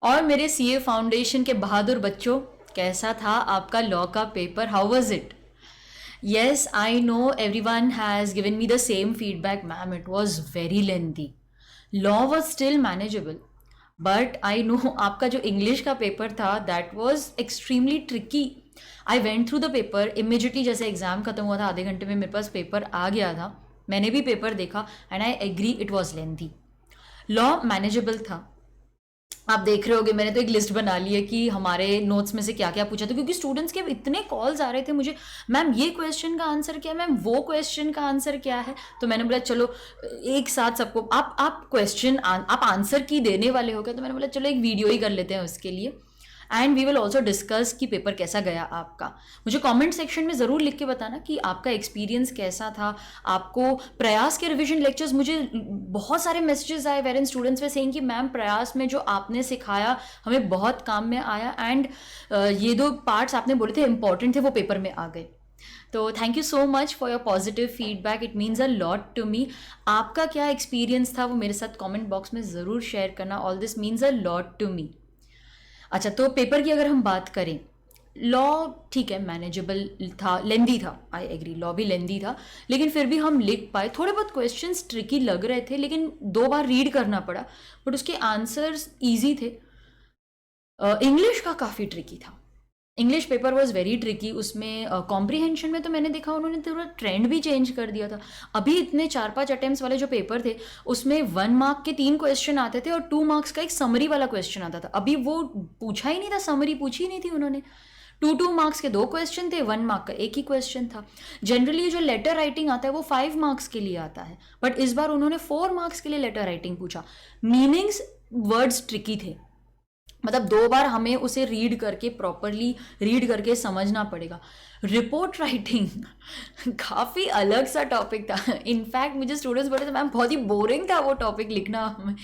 और मेरे CA foundation के बहादुर बच्चों, कैसा था आपका लॉ का paper? How was it? Yes, I know everyone has given me the same feedback, ma'am. It was very lengthy. Law was still manageable. But I know आपका जो इंग्लिश का पेपर था that was extremely tricky. I went through the paper immediately. जैसे exam खत्म हुआ था आधे घंटे में मेरे पास पेपर आ गया था. मैंने भी पेपर देखा and I agree it was lengthy. Law manageable था. आप देख रहे होगे मैंने तो एक लिस्ट बना ली है कि हमारे नोट्स में से क्या क्या पूछा था, क्योंकि स्टूडेंट्स के इतने कॉल्स आ रहे थे मुझे, मैम ये क्वेश्चन का आंसर क्या है, मैम वो क्वेश्चन का आंसर क्या है. तो मैंने बोला चलो एक साथ सबको, आप क्वेश्चन आप आंसर की देने वाले हो क्या, तो मैंने बोला चलो एक वीडियो ही कर लेते हैं उसके लिए. And we will also discuss कि पेपर कैसा गया आपका. मुझे कमेंट सेक्शन में ज़रूर लिख के बताना कि आपका एक्सपीरियंस कैसा था. आपको प्रयास के रिवीजन लेक्चर्स, मुझे बहुत सारे मैसेजेस आए वेर इन स्टूडेंट्स वे सेइंग कि मैम प्रयास में जो आपने सिखाया हमें बहुत काम में आया, एंड ये दो पार्ट्स आपने बोले थे इंपॉर्टेंट थे वो पेपर में आ गए. तो thank you so much for your positive feedback, it means a lot to me. आपका क्या एक्सपीरियंस था वो मेरे साथ कमेंट बॉक्स में ज़रूर शेयर करना. All this means a lot to me. अच्छा, तो पेपर की अगर हम बात करें, लॉ ठीक है मैनेजेबल था, लेंदी था, आई एग्री लॉ भी लेंदी था, लेकिन फिर भी हम लिख पाए. थोड़े बहुत क्वेश्चंस ट्रिकी लग रहे थे लेकिन 2 बार रीड करना पड़ा, बट उसके आंसर्स ईजी थे. इंग्लिश का काफ़ी ट्रिकी था. English paper was very tricky. उसमें कॉम्प्रीहेंशन में तो मैंने देखा उन्होंने थोड़ा ट्रेंड भी चेंज कर दिया था. अभी इतने 4-5 अटेम्प्ट वाले जो पेपर थे उसमें 1 मार्क के 3 क्वेश्चन आते थे और 2 मार्क्स का एक समरी वाला क्वेश्चन आता था. अभी वो पूछा ही नहीं था, समरी पूछी ही नहीं थी उन्होंने. 2-2 मार्क्स के 2 क्वेश्चन थे, 1 मार्क का एक ही क्वेश्चन था. जनरली जो लेटर राइटिंग आता है वो 5 मार्क्स के लिए आता है, बट इस बार उन्होंने 4 मार्क्स के लिए लेटर राइटिंग पूछा. मीनिंग्स, वर्ड्स ट्रिकी थे. मतलब 2 बार हमें उसे रीड करके प्रॉपरली रीड करके समझना पड़ेगा. रिपोर्ट राइटिंग काफ़ी अलग सा टॉपिक था. इनफैक्ट मुझे स्टूडेंट्स बोले थे मैम बहुत ही बोरिंग था वो टॉपिक लिखना.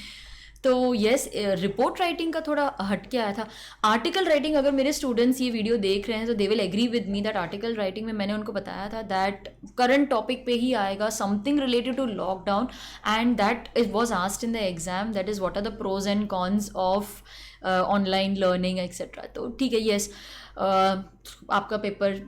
तो यस, रिपोर्ट राइटिंग का थोड़ा हट के आया था. आर्टिकल राइटिंग, अगर मेरे स्टूडेंट्स ये वीडियो देख रहे हैं तो they will agree with me that article writing में मैंने उनको बताया था दैट करंट टॉपिक पे ही आएगा, something related to lockdown, and that is was asked in the exam, that is what are the pros and cons of online learning etcetera. तो ठीक है, येस, आपका पेपर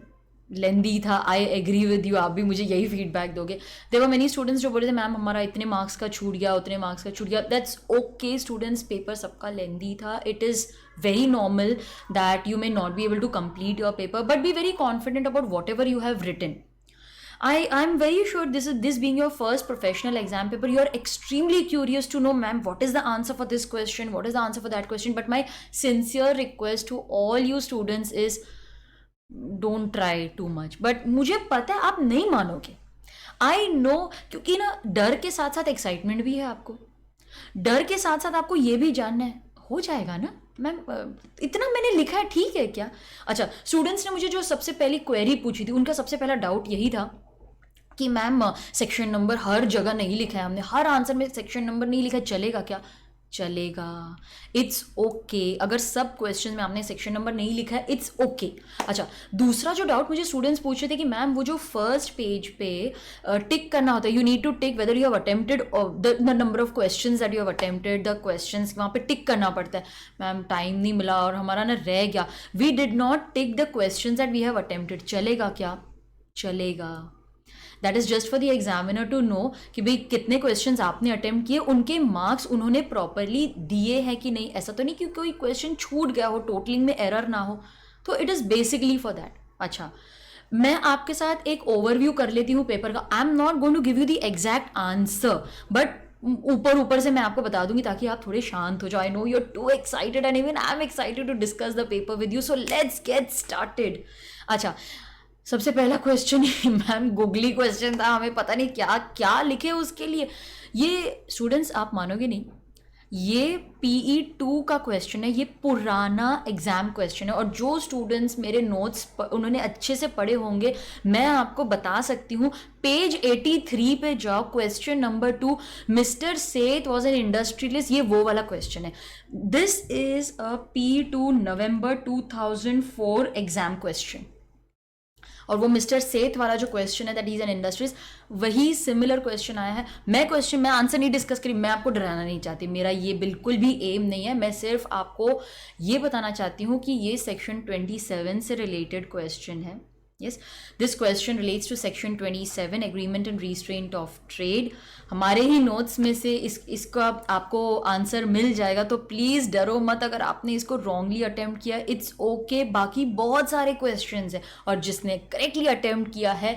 लेंदी था, आई एग्री विद यू. आप भी मुझे यही फीडबैक दोगे. देयर वर मेनी स्टूडेंट्स जो बोले थे मैम हमारा इतने मार्क्स का छूट गया, उतने मार्क्स का छूट गया. दैट्स ओके स्टूडेंट्स, पेपर सबका लेंदी था. It is very normal that you may not be able to complete your paper, but be very confident about whatever you have written. I'm very sure this being your first professional exam paper, you are extremely curious to know, ma'am, what is the answer for this question, what is the answer for that question. But my sincere request to all you students is don't try too much. But मुझे पता है आप नहीं मानोगे, I know, क्योंकि ना डर के साथ साथ एक्साइटमेंट भी है आपको. डर के साथ साथ आपको ये भी जानना है हो जाएगा ना मैम, इतना मैंने लिखा है ठीक है क्या. अच्छा, स्टूडेंट्स ने मुझे जो सबसे पहली क्वेरी पूछी थी उनका सबसे पहला डाउट यही था कि मैम सेक्शन नंबर हर जगह नहीं लिखा है हमने, हर आंसर में सेक्शन नंबर नहीं लिखा है, चलेगा क्या. चलेगा, इट्स ओके. अगर सब क्वेश्चन में आपने सेक्शन नंबर नहीं लिखा है, इट्स ओके. अच्छा, दूसरा जो डाउट मुझे स्टूडेंट्स पूछ रहे थे कि मैम वो जो फर्स्ट पेज पे टिक करना होता है, you need to tick whether you have attempted the number of questions that you have attempted, the questions वहाँ पे टिक करना पड़ता है. मैम टाइम नहीं मिला और हमारा ना रह गया, we did not tick the questions that we have attempted. चलेगा क्या? चलेगा. That is just for the examiner to know कि भाई कितने क्वेश्चंस आपने अटेम्प्ट किए, उनके मार्क्स उन्होंने प्रॉपरली दिए हैं कि नहीं. ऐसा तो नहीं कि कोई क्वेश्चन छूट गया हो, टोटलिंग में एरर ना हो. तो it is basically for that. अच्छा, मैं आपके साथ एक ओवरव्यू कर लेती हूँ पेपर का. I am not going to give you the exact answer, but ऊपर ऊपर से मैं आपको बता दूंगी ताकि आप थोड़े शांत हो जाओ. I know you are too excited and even I am excited to discuss the paper with you, so let's get started. अच्छा, सबसे पहला क्वेश्चन ही मैम गूगली क्वेश्चन था, हमें पता नहीं क्या क्या लिखे उसके लिए. ये स्टूडेंट्स आप मानोगे नहीं, ये PE2 का क्वेश्चन है, ये पुराना एग्जाम क्वेश्चन है. और जो स्टूडेंट्स मेरे नोट्स उन्होंने अच्छे से पढ़े होंगे, मैं आपको बता सकती हूँ, पेज 83 पे जाओ, क्वेश्चन नंबर 2, मिस्टर सेठ वॉज एन इंडस्ट्रियलिस्ट, ये वो वाला क्वेश्चन है. This is a PE2 November 2004 exam question. और वो मिस्टर सेठ वाला जो क्वेश्चन है दैट इज एन इंडस्ट्रीज, वही सिमिलर क्वेश्चन आया है। मैं आंसर नहीं डिस्कस करी, मैं आपको डराना नहीं चाहती, मेरा ये बिल्कुल भी एम नहीं है। मैं सिर्फ आपको ये बताना चाहती हूँ कि ये सेक्शन 27 से रिलेटेड क्वेश्चन है। Yes, this question relates to section 27 agreement and restraint of trade। हमारे ही नोट्स में से इसका आपको आंसर मिल जाएगा, तो प्लीज़ डरो मत अगर आपने इसको रॉन्गली अटेम्प्ट किया, इट्स ओके। बाकी बहुत सारे क्वेश्चंस हैं और जिसने करेक्टली अटेम्प्ट किया है,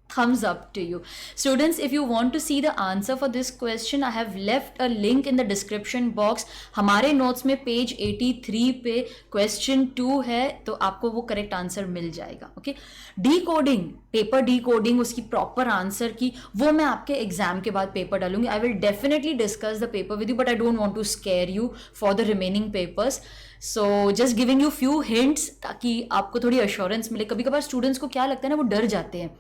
thumbs up to you. Students, if you want to see the answer for this question, I have left a link in the description box। हमारे नोट्स में पेज 83 पे क्वेश्चन 2 है, तो आपको वो करेक्ट आंसर मिल जाएगा। ओके, डीकोडिंग, पेपर डीकोडिंग, उसकी प्रॉपर आंसर की, वो मैं आपके एग्जाम के बाद पेपर डालूंगी। I will definitely discuss the paper with you, but I don't want to scare you for the remaining papers. So just giving you few hints ताकि आपको थोड़ी अश्योरेंस मिले। कभी कभार स्टूडेंट्स को क्या लगता है ना, वो डर जाते हैं,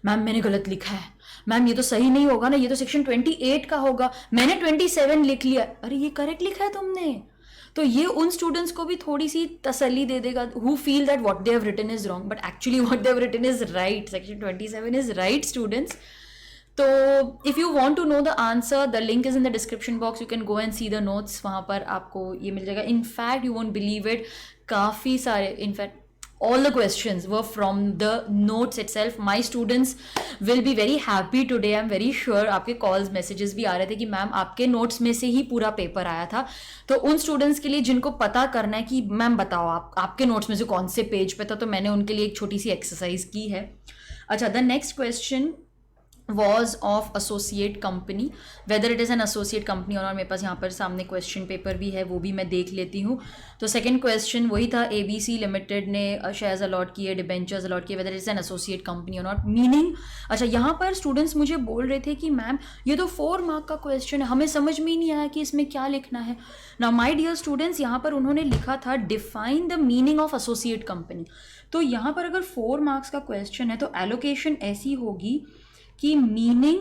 मैम मैंने गलत लिखा है, मैम ये तो सही नहीं होगा ना, ये तो सेक्शन 28 का होगा, मैंने 27 लिख लिया, अरे ये करेक्ट लिखा है तुमने। तो ये उन स्टूडेंट्स को भी थोड़ी सी तसल्ली दे देगा who feel that what they have written is wrong, but actually what they have written is right. Section 27 is right students. तो if you want to know the answer, the link is in the description box, you can go and see the notes, वहाँ पर आपको ये मिल जाएगा। In fact you won't believe it, काफ़ी सारे, in fact all the questions were from the notes itself। My students will be very happy today, I'm very sure। आपके calls messages भी आ रहे थे कि मैम आपके notes में से ही पूरा पेपर आया था। तो उन स्टूडेंट्स के लिए जिनको पता करना है कि मैम बताओ आपके नोट्स में से कौन से पेज पे था, तो मैंने उनके लिए एक छोटी सी एक्सरसाइज की है। अच्छा, the next question was of associate company, whether it is an associate company और मेरे पास यहाँ पर सामने क्वेश्चन पेपर भी है, वो भी मैं देख लेती हूँ। तो सेकंड क्वेश्चन वही था, ABC लिमिटेड ने शेयर्स अलॉट किए, डिबेंचर्स अलॉट किए, whether it is an associate company or not। Meaning, अच्छा यहाँ पर स्टूडेंट्स मुझे बोल रहे थे कि मैम ये तो 4 मार्क का क्वेश्चन है, हमें समझ में ही नहीं आया कि इसमें क्या लिखना है। नाउ माय डियर स्टूडेंट्स, यहाँ पर उन्होंने लिखा था define the meaning of associate company. तो यहाँ पर अगर 4 मार्क्स का क्वेश्चन है तो एलोकेशन ऐसी होगी कि meaning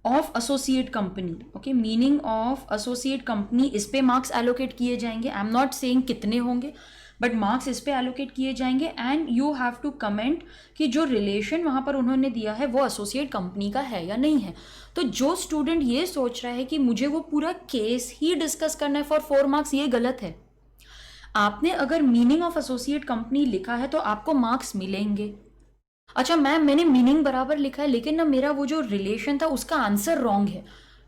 of associate company, okay, meaning of associate company, इस पे मार्क्स एलोकेट किए जाएंगे। आई एम नॉट सेइंग कितने होंगे, बट मार्क्स इस पे एलोकेट किए जाएंगे। And you have to comment कि जो रिलेशन वहाँ पर उन्होंने दिया है वो एसोसिएट कंपनी का है या नहीं है। तो जो स्टूडेंट ये सोच रहा है कि मुझे वो पूरा केस ही डिस्कस करना है फॉर 4 मार्क्स, ये गलत है। आपने अगर मीनिंग ऑफ एसोसिएट कंपनी लिखा है तो आपको मार्क्स मिलेंगे। अच्छा मैम मैंने मीनिंग बराबर लिखा है लेकिन ना मेरा वो जो रिलेशन था उसका आंसर रॉन्ग है,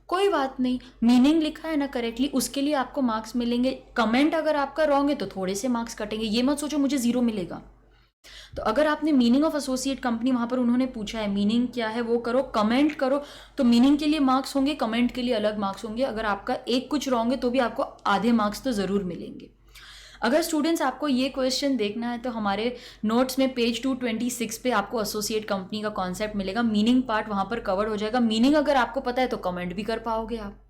कोई बात नहीं, मीनिंग लिखा है ना करेक्टली, उसके लिए आपको मार्क्स मिलेंगे। कमेंट अगर आपका रॉन्ग है तो थोड़े से मार्क्स कटेंगे, ये मत सोचो मुझे 0 मिलेगा। तो अगर आपने मीनिंग ऑफ एसोसिएट कंपनी, वहां पर उन्होंने पूछा है मीनिंग क्या है, वो करो, कमेंट करो, तो मीनिंग के लिए मार्क्स होंगे, कमेंट के लिए अलग मार्क्स होंगे। अगर आपका एक कुछ रॉन्ग है तो भी आपको आधे मार्क्स तो ज़रूर मिलेंगे। अगर स्टूडेंट्स आपको ये क्वेश्चन देखना है तो हमारे नोट्स में पेज 226 पे आपको एसोसिएट कंपनी का कॉन्सेप्ट मिलेगा, मीनिंग पार्ट वहाँ पर कवर हो जाएगा। मीनिंग अगर आपको पता है तो कमेंट भी कर पाओगे आप।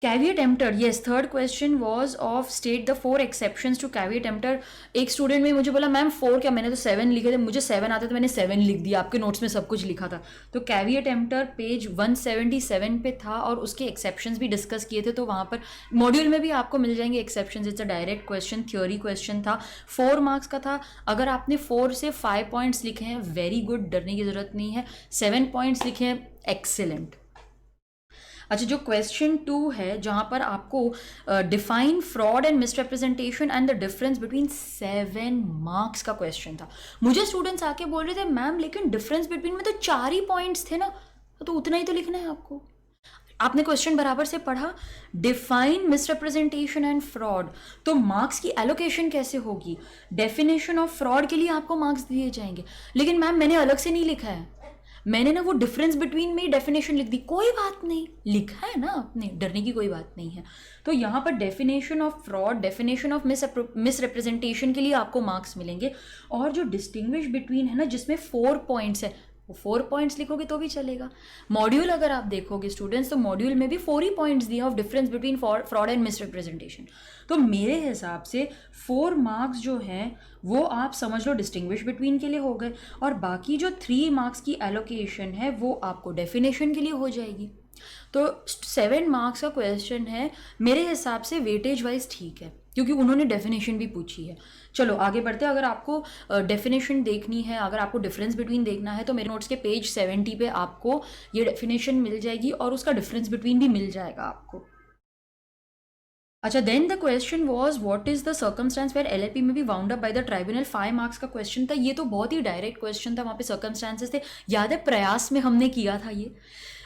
Caveat emptor, yes, third question was of state the 4 exceptions to caveat emptor. एक स्टूडेंट में मुझे बोला मैम 4 क्या, मैंने तो 7 लिखे थे, मुझे 7 आते तो मैंने 7 लिख दिया, आपके नोट्स में सब कुछ लिखा था। तो कैविएट एम्प्टर पेज 177 पे था और उसके एक्सेप्शंस भी डिस्कस किए थे, तो वहाँ पर मॉड्यूल में भी आपको मिल जाएंगे exceptions. It's a direct question, theory question था, 4 मार्क्स का था। अगर आपने 4 से 5 पॉइंट्स लिखे हैं वेरी गुड, डरने की ज़रूरत नहीं है। 7 पॉइंट्स लिखे हैं एक्सीलेंट। अच्छा, जो क्वेश्चन 2 है जहाँ पर आपको define fraud and misrepresentation and the difference between 7 marks का क्वेश्चन था। मुझे स्टूडेंट्स आके बोल रहे थे मैम लेकिन डिफरेंस बिटवीन में तो 4 ही पॉइंट्स थे ना, तो उतना ही तो लिखना है आपको। आपने क्वेश्चन बराबर से पढ़ा, डिफाइन मिसरिप्रेजेंटेशन एंड फ्रॉड, तो मार्क्स की एलोकेशन कैसे होगी? डेफिनेशन ऑफ फ्रॉड के लिए आपको मार्क्स दिए जाएंगे, लेकिन मैम मैंने अलग से नहीं लिखा है, मैंने ना वो डिफरेंस बिटवीन में ही डेफिनेशन लिख दी। कोई बात नहीं, लिखा है ना आपने, डरने की कोई बात नहीं है। तो यहाँ पर definition of fraud, definition of misrepresentation के लिए आपको मार्क्स मिलेंगे। और जो डिस्टिंग्विश बिटवीन है ना, जिसमें 4 पॉइंट्स है, वो 4 पॉइंट्स लिखोगे तो भी चलेगा। मॉड्यूल अगर आप देखोगे स्टूडेंट्स तो मॉड्यूल में भी 4 ही पॉइंट्स दिए of difference between fraud and misrepresentation. तो मेरे हिसाब से 4 मार्क्स जो हैं वो आप समझ लो डिस्टिंग्विश बिटवीन के लिए हो गए, और बाकी जो 3 मार्क्स की एलोकेशन है वो आपको डेफिनेशन के लिए हो जाएगी। तो 7 मार्क्स का क्वेश्चन है, मेरे हिसाब से वेटेज वाइज ठीक है, क्योंकि उन्होंने डेफिनेशन भी पूछी है। चलो आगे बढ़ते हैं। अगर आपको डेफिनेशन देखनी है, अगर आपको डिफरेंस बिटवीन देखना है, तो मेरे नोट्स के पेज 70 पे आपको ये डेफिनेशन मिल जाएगी और उसका डिफरेंस बिटवीन भी मिल जाएगा आपको। अच्छा, then the question was what is the circumstance where LLP may be wound up by the tribunal. 5 marks का क्वेश्चन था। ये तो बहुत ही डायरेक्ट क्वेश्चन था, वहाँ पे सर्कमस्टांसेस थे। याद है प्रयास में हमने किया था ये।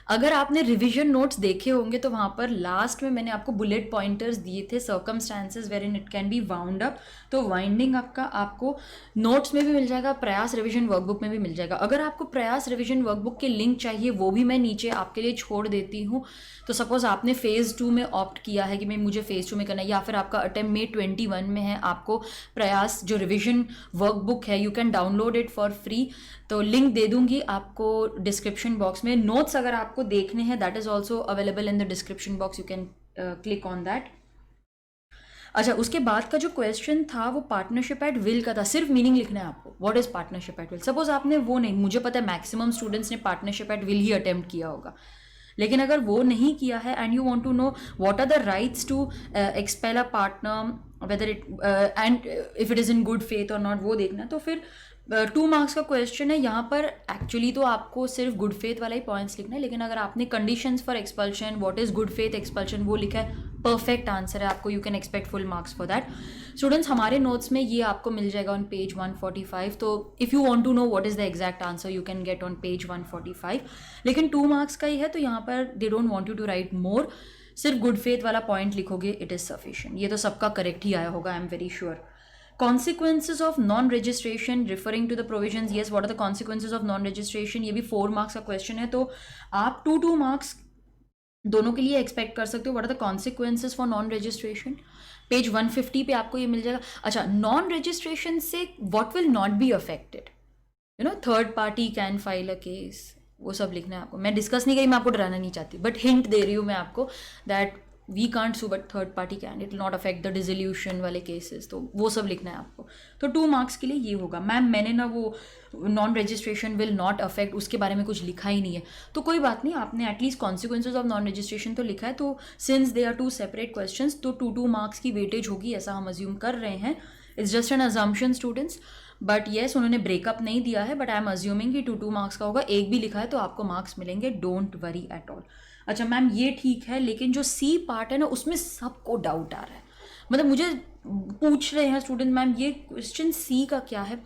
अगर आपने रिविजन नोट्स देखे होंगे तो वहाँ पर लास्ट में मैंने आपको बुलेट पॉइंटर्स दिए थे, circumstances wherein it can be wound up. तो वाइंडिंग अप का आपको नोट्स में भी मिल जाएगा, प्रयास रिविजन वर्कबुक में भी मिल जाएगा। अगर आपको प्रयास रिविजन वर्कबुक के लिंक चाहिए, वो भी मैं नीचे आपके लिए छोड़ देती हूँ। तो सपोज आपने फेज़ 2 में ऑप्ट किया है कि मैं मुझे फेज़ 2 में करना है, या फिर आपका अटेम्प्ट मे 21 में है, आपको प्रयास जो रिविजन वर्कबुक है, you can download it for free. तो लिंक दे दूंगी आपको डिस्क्रिप्शन बॉक्स में। नोट्स अगर आपको देखने हैं, that is also available in the description box, you can click on that. अच्छा, उसके बाद का जो क्वेश्चन था वो पार्टनरशिप एट विल का था। सिर्फ मीनिंग लिखना है आपको, what is partnership at will. Suppose आपने वो नहीं, मुझे पता है मैक्सिमम स्टूडेंट्स ने पार्टनरशिप एट विल ही अटेम्प्ट किया होगा, लेकिन अगर वो नहीं किया है and you want to know what are the rights to expel a partner whether it and if it is in good faith और नॉट, वो देखना। तो फिर 2 मार्क्स का क्वेश्चन है। यहाँ पर एक्चुअली तो आपको सिर्फ गुड फेथ वाला ही पॉइंट्स लिखना है, लेकिन अगर आपने conditions for expulsion, what is good faith expulsion, वो लिखा है, परफेक्ट आंसर है आपको, you can expect full marks for that. Students, हमारे नोट्स में ये आपको मिल जाएगा ऑन पेज 145। तो if you want to know what is the exact answer, you can get on page 145। लेकिन 2 मार्क्स का ही है, तो यहाँ पर they don't want you to write more, सिर्फ गुड फेथ वाला पॉइंट लिखोगे, इट इज़ सफिशिएंट। ये तो सबका करेक्ट ही आया होगा, I am very sure. Consequences of non-registration referring to the provisions, yes, what are the consequences of non-registration, ये भी 4 मार्क्स का क्वेश्चन है। तो आप 2 मार्क्स दोनों के लिए एक्सपेक्ट कर सकते हो। what are the consequences for non-registration, page 150 पे आपको ये मिल जाएगा। अच्छा, नॉन रजिस्ट्रेशन से what will not be affected, you know, third party can file a case, वो सब लिखना है आपको। मैं डिस्कस नहीं करी, मैं आपको डराना नहीं चाहती, बट हिंट दे रही हूँ मैं आपको that we can't sue but third party can, it will not affect the dissolution वाले केसेस। तो वो सब लिखना है आपको। तो 2 मार्क्स के लिए ये होगा। मैम मैंने ना वो non registration will not affect, उसके बारे में कुछ लिखा ही नहीं है, तो कोई बात नहीं, आपने at least consequences of non registration तो लिखा है। तो since they are 2 separate questions, तो 2 मार्क्स की वेटेज होगी, ऐसा हम अज्यूम कर रहे हैं। It's just an assumption students, but yes उन्होंने ब्रेकअप नहीं दिया है, बट आई एम अज्यूमिंग कि 2 मार्क्स का होगा। एक भी लिखा है तो आपको मार्क्स मिलेंगे, डोंट वरी एट ऑल। अच्छा मैम, ये ठीक है, लेकिन जो सी पार्ट है ना, उसमें सबको डाउट आ रहा है। मतलब मुझे पूछ रहे हैं स्टूडेंट, मैम ये क्वेश्चन सी का क्या है।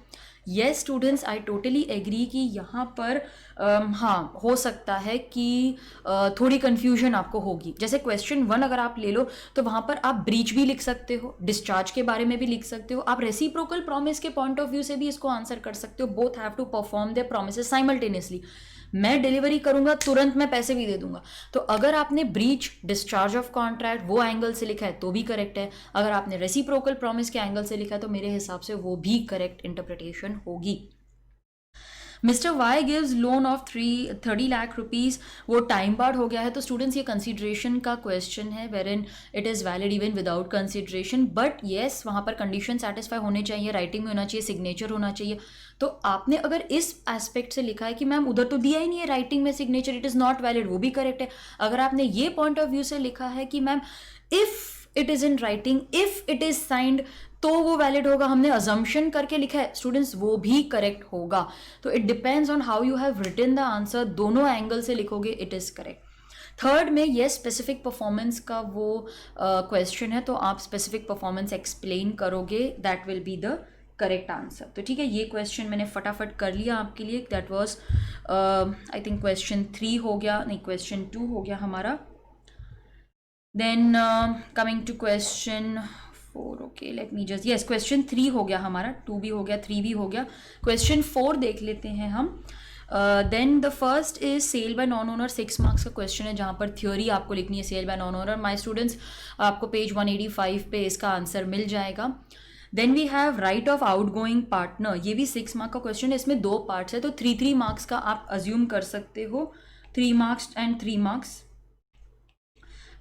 Yes students, I totally agree कि यहाँ पर हाँ हो सकता है कि थोड़ी कन्फ्यूजन आपको होगी। जैसे क्वेश्चन 1 अगर आप ले लो, तो वहाँ पर आप ब्रीच भी लिख सकते हो, डिस्चार्ज के बारे में भी लिख सकते हो, आप रेसिप्रोकल प्रॉमिस के पॉइंट ऑफ व्यू से भी इसको आंसर कर सकते हो। Both have to perform their promises simultaneously. मैं डिलीवरी करूंगा, तुरंत मैं पैसे भी दे दूंगा। तो अगर आपने ब्रीच, डिस्चार्ज ऑफ कॉन्ट्रैक्ट वो एंगल से लिखा है तो भी करेक्ट है। अगर आपने रेसिप्रोकल प्रॉमिस के एंगल से लिखा है तो मेरे हिसाब से वो भी करेक्ट इंटरप्रिटेशन होगी। Mister Y gives loan of 30 lakh rupees, वो टाइम बार्ड हो गया है। तो स्टूडेंट्स ये कंसिडरेशन का क्वेश्चन है, wherein it is valid even without consideration, but yes वहाँ पर कंडीशन सेटिस्फाई होने चाहिए, राइटिंग में होना चाहिए, सिग्नेचर होना चाहिए। तो आपने अगर इस एस्पेक्ट से लिखा है कि मैम उधर तो दिया ही नहीं है राइटिंग में signature, it is not valid, वो भी करेक्ट है। अगर आपने ये पॉइंट ऑफ व्यू से लिखा है कि ma'am if it is in writing, if it is signed, तो वो वैलिड होगा। हमने अजम्पशन करके लिखा है स्टूडेंट्स, वो भी करेक्ट होगा। तो it depends on how you have written the answer, दोनों एंगल से लिखोगे इट इज़ करेक्ट। थर्ड में ये स्पेसिफिक परफॉर्मेंस का वो क्वेश्चन है, तो आप स्पेसिफिक परफॉर्मेंस एक्सप्लेन करोगे, that will be the correct answer. तो ठीक है, ये क्वेश्चन मैंने फटाफट कर लिया आपके लिए। That was I think question 3 हो गया, नहीं क्वेश्चन 2 हो गया हमारा। Then coming to question 4, okay let me just, yes question 3 हो गया हमारा, 2 भी हो गया, 3 भी हो गया। क्वेश्चन 4 देख लेते हैं हम। Then the first is sale by non owner, 6 marks का क्वेश्चन है, जहाँ पर थ्योरी आपको लिखनी है sale by non owner. My students, आपको पेज 185 पे इसका आंसर मिल जाएगा। Then we have right of outgoing partner, ये भी 6 मार्क का क्वेश्चन है, इसमें 2 पार्ट्स है, तो 3 मार्क्स का आप अज्यूम कर सकते हो, 3 मार्क्स एंड 3 मार्क्स।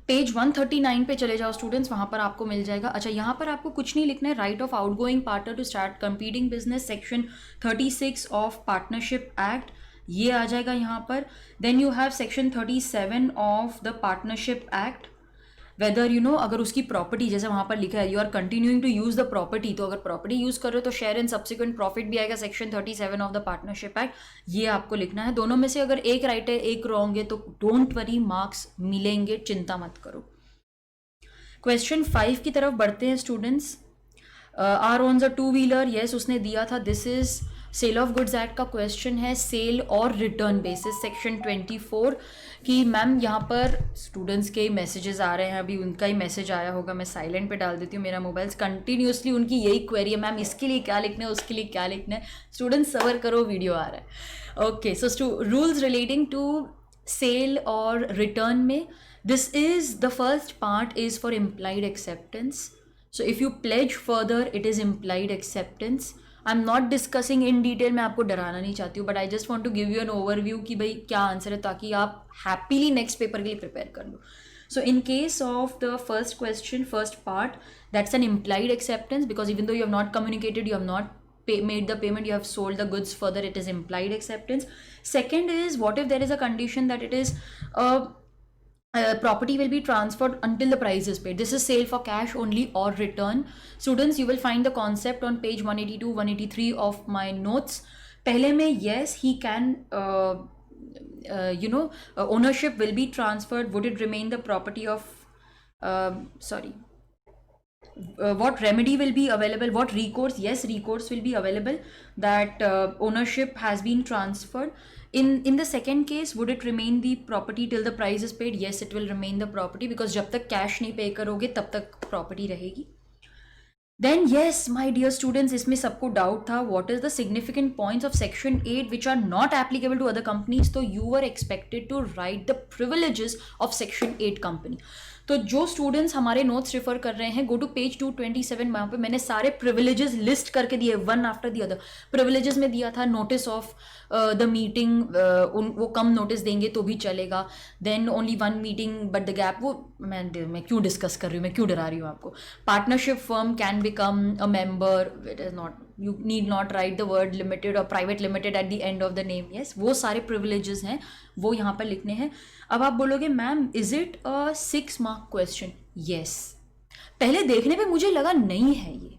पेज 139 पे चले जाओ स्टूडेंट्स, वहाँ पर आपको मिल जाएगा। अच्छा, यहाँ पर आपको कुछ नहीं लिखना है, right of outgoing partner to start competing business, section 36 of partnership act, ये आ जाएगा यहाँ पर. Then you have section 37 of the partnership act. Whether you know, अगर उसकी प्रॉपर्टी जैसे वहाँ पर लिखा है you are continuing to use the property, तो अगर प्रॉपर्टी यूज कर रहे हो तो शेयर इन सब्सिक्वेंट प्रॉफिट भी आएगा, section 37 of the partnership act. ये आपको लिखना है. दोनों में से अगर एक राइट है एक रॉन्ग है तो डोंट वरी, मार्क्स मिलेंगे, चिंता मत करो. क्वेश्चन 5 की तरफ बढ़ते हैं students. R owns a two wheeler, yes उसने दिया था. This is sale of goods act का क्वेश्चन है, सेल और रिटर्न बेसिस सेक्शन 24 कि मैम यहाँ पर स्टूडेंट्स के मैसेजेस आ रहे हैं, अभी उनका ही मैसेज आया होगा, मैं साइलेंट पे डाल देती हूँ मेरा मोबाइल. कंटिन्यूसली उनकी यही क्वेरी है, मैम इसके लिए क्या लिखना है, उसके लिए क्या लिखना है. स्टूडेंट्स सबर करो, वीडियो आ रहा है. Okay, so rules relating to sale और रिटर्न में, this is the first part is for implied acceptance. So if you pledge further, it is implied acceptance. I'm not discussing in detail, मैं आपको डराना नहीं चाहती हूँ, but I just want to give you an overview कि भाई क्या answer है, ताकि आप happily next पेपर के लिए प्रिपेयर कर लो. So in case of the first question, first part, that's an implied acceptance because even though you have not communicated, you have not made the payment, you have sold the goods further, it is implied acceptance. Second is, what if there is a condition that it is property will be transferred until the price is paid. This is sale for cash only or return. Students, you will find the concept on page 182 183 of my notes. पहले में yes, he can ownership will be transferred. Would it remain the property of what remedy will be available, what recourse? Yes, recourse will be available, that ownership has been transferred. In the second case, would it remain the property till the price is paid? Yes, it will remain the property because जब तक cash नहीं pay करोगे तब तक property रहेगी. Then yes, my dear students, इसमें सबको doubt था, what is the significant points of section 8 which are not applicable to other companies? तो you were expected to write the privileges of section 8 company. तो जो students हमारे notes refer कर रहे हैं, गो टू पेज 227, वहाँ पे मैंने सारे प्रिविलेजेस लिस्ट करके दिए, one after the other. Privileges में दिया था नोटिस ऑफ द मीटिंग, वो कम नोटिस देंगे तो भी चलेगा. Then only one meeting but the gap, वो मैं क्यों डिस्कस कर रही हूँ, मैं क्यों डरा रही हूँ आपको. Partnership firm can become a member, it is not, you need not write the word limited or private limited at the end of the name. yes, वो सारे privileges हैं, वो यहाँ पर लिखने हैं. अब आप बोलोगे ma'am is it a 6 mark question? yes. पहले देखने पे मुझे लगा नहीं है ये,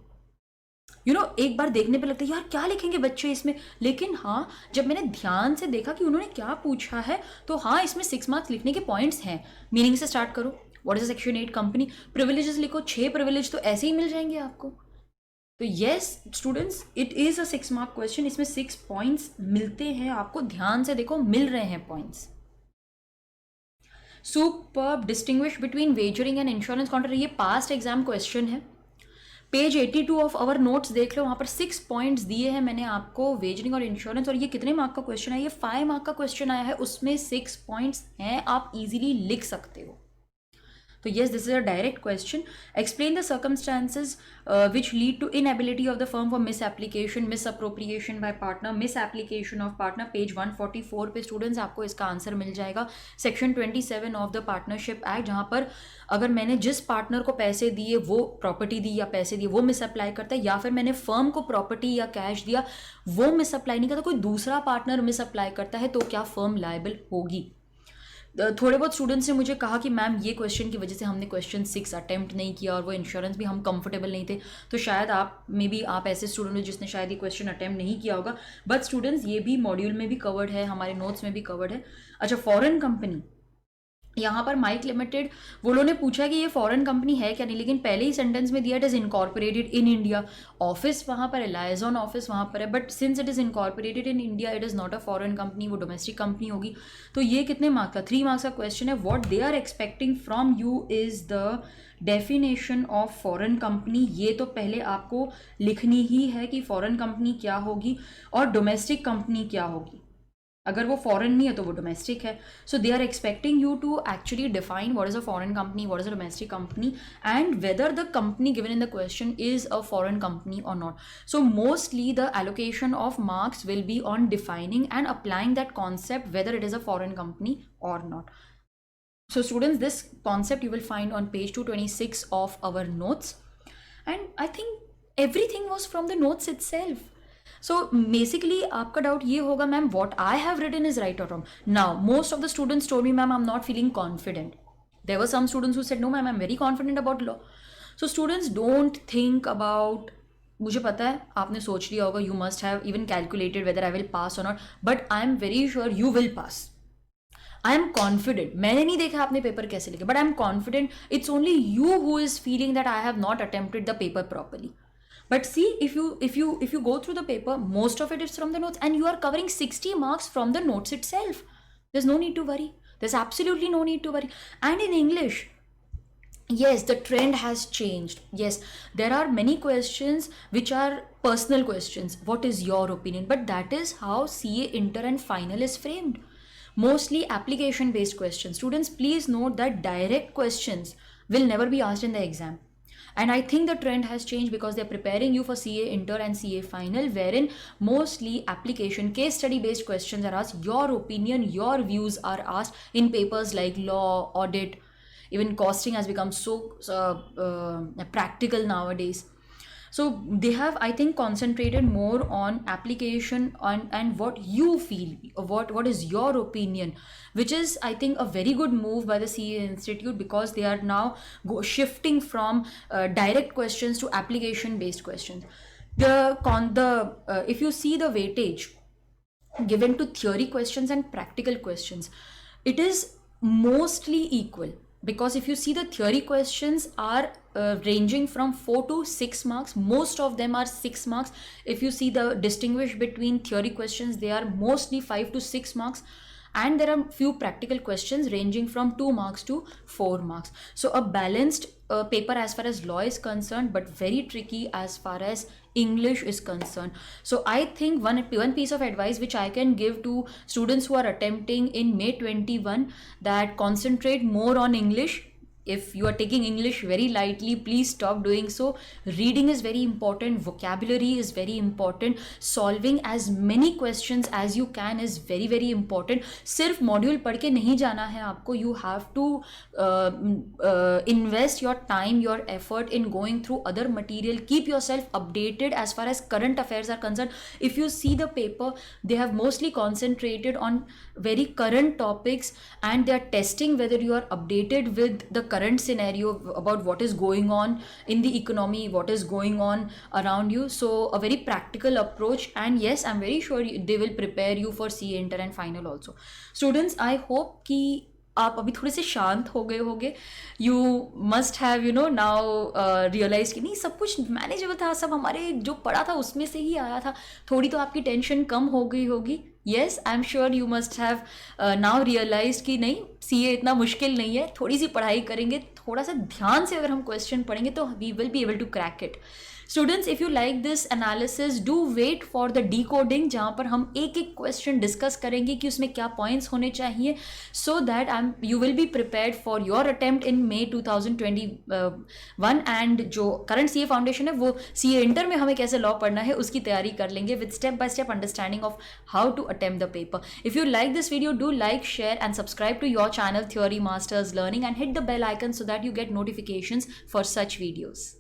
एक बार देखने पे लगता है यार क्या लिखेंगे बच्चे इसमें, लेकिन हाँ जब मैंने ध्यान से देखा कि उन्होंने क्या पूछा है तो हाँ इसमें 6 मार्क्स लिखने के पॉइंट्स हैं. मीनिंग से स्टार्ट करो, what is section 8 company, privileges लिखो, 6 प्रिविलेज तो ऐसे ही मिल जाएंगे आपको. तो yes students, it is a 6 mark question, इसमें 6 पॉइंट्स मिलते हैं आपको, ध्यान से देखो मिल रहे हैं points. Superb, distinguish between wagering and insurance contract, ये पास्ट एग्जाम क्वेश्चन है. पेज 82 ऑफ आवर नोट्स देख लो, वहाँ पर 6 पॉइंट्स दिए हैं मैंने आपको, वेजरिंग और इंश्योरेंस. और ये कितने मार्क का क्वेश्चन है, ये 5 मार्क का क्वेश्चन आया है, उसमें 6 पॉइंट्स हैं, आप इजीली लिख सकते हो. So yes, this is a direct question. Explain the circumstances which lead to inability of the firm for misapplication, misappropriation by partner, misapplication of partner. Page 144 पे students आपको इसका आंसर मिल जाएगा. Section 27 of the Partnership Act, जहाँ पर अगर मैंने जिस पार्टनर को पैसे दिए वो प्रॉपर्टी दी या पैसे दिए वो मिसअप्लाई करता है, या फिर मैंने फर्म को प्रॉपर्टी या कैश दिया वो मिसअप्लाई नहीं करता, कोई दूसरा पार्टनर मिसअप्लाई करता है, तो क्या फर्म लायबल होगी. थोड़े बहुत स्टूडेंट्स ने मुझे कहा कि मैम ये क्वेश्चन की वजह से हमने क्वेश्चन 6 अटेम्प्ट नहीं किया और वो इंश्योरेंस भी हम कंफर्टेबल नहीं थे. तो शायद आप मे बी आप ऐसे स्टूडेंट हो जिसने शायद ये क्वेश्चन अटेम्प्ट नहीं किया होगा. बट स्टूडेंट्स ये भी मॉड्यूल में भी कवर्ड है, हमारे नोट्स में भी कवर्ड है. अच्छा, फॉरेन कंपनी, यहाँ पर माइक लिमिटेड, वो लोगों ने पूछा कि ये फॉरेन कंपनी है क्या नहीं, लेकिन पहले ही सेंटेंस में दिया it is incorporated in India. Office वहाँ पर है, लाइजॉन ऑफिस वहाँ पर है, but since it is incorporated in India it is not a foreign company, वो डोमेस्टिक कंपनी होगी. तो ये कितने मार्क्स का, 3 मार्क्स का क्वेश्चन है. What they are expecting from you is the definition of foreign company. ये तो पहले आपको लिखनी ही है कि फॉरेन कंपनी क्या होगी और डोमेस्टिक कंपनी क्या होगी. अगर वो फॉरेन नहीं है तो वो डोमेस्टिक है. So they are expecting you to actually define what is a foreign company, what is a domestic company, and whether the company given in the question is a foreign company or not. So mostly the allocation of marks will be on defining and applying that concept whether it is a foreign company or not. So students, this concept you will find on page 226 of our notes, and I think everything was from the notes itself. So basically आपका doubt ये होगा ma'am what I have written is right or wrong. Now most of the students told me ma'am I am not feeling confident. There were some students who said no ma'am I am very confident about law. So students don't think about, मुझे पता है आपने सोच लिया होगा, you must have even calculated whether I will pass or not, but I am very sure you will pass. I am confident. मैंने नहीं देखा आपने पेपर कैसे लिखे, but I am confident. It's only you who is feeling that I have not attempted the paper properly. But see, if you go through the paper, most of it is from the notes, and you are covering 60 marks from the notes itself. There's no need to worry. There's absolutely no need to worry. And in English, yes, the trend has changed. Yes, there are many questions which are personal questions. What is your opinion? But that is how CA inter and final is framed. Mostly application based questions. Students, please note that direct questions will never be asked in the exam. And I think the trend has changed because they're preparing you for CA inter and CA final, wherein mostly application case study based questions are asked. Your opinion, your views are asked in papers like law, audit. Even costing has become so practical nowadays. So they have, I think, concentrated more on application and what you feel, what is your opinion, which is, I think, a very good move by the CA Institute, because they are now shifting from direct questions to application based questions. If you see the weightage given to theory questions and practical questions, it is mostly equal. Because if you see, the theory questions are ranging from 4 to 6 marks. Most of them are 6 marks. If you see the distinguish between theory questions, they are mostly 5 to 6 marks. And there are few practical questions ranging from 2 marks to 4 marks. So a balanced paper as far as law is concerned, but very tricky as far as English is concerned. So I think one piece of advice which I can give to students who are attempting in May 21, that concentrate more on English. If you are taking English very lightly, please stop doing so. Reading is very important. Vocabulary is very important. Solving as many questions as you can is very, very important. सिर्फ module पढ़ के नहीं जाना है आपको. You have to invest your time, your effort in going through other material. Keep yourself updated as far as current affairs are concerned. If you see the paper, they have mostly concentrated on very current topics, and they are testing whether you are updated with the current scenario about what is going on in the economy, what is going on around you. So a very practical approach, and yes, I'm very sure they will prepare you for CA inter and final also. Students, I hope कि आप अभी थोड़े से शांत हो गए होंगे. You must have now realise कि नहीं, सब कुछ मैनेजेबल था, सब हमारे जो पढ़ा था उसमें से ही आया था. थोड़ी तो आपकी टेंशन कम हो गई होगी. Yes, I am sure you must have now realise कि नहीं, CA इतना मुश्किल नहीं है. थोड़ी सी पढ़ाई करेंगे, थोड़ा सा ध्यान से अगर हम क्वेश्चन पढ़ेंगे, तो we will be able to crack it. Students, if you like this analysis, do wait for the decoding, जहाँ पर हम एक एक क्वेश्चन डिस्कस करेंगे कि उसमें क्या पॉइंट्स होने चाहिए, so that you will be prepared for your attempt in May 2021. And जो करंट CA फाउंडेशन है, वो CA इंटर में हमें कैसे लॉ पढ़ना है उसकी तैयारी कर लेंगे with step by step understanding of how to attempt the paper. If you like this video, do like, share and subscribe to your channel Theory Masters Learning, and hit the bell icon so that you get notifications for such videos.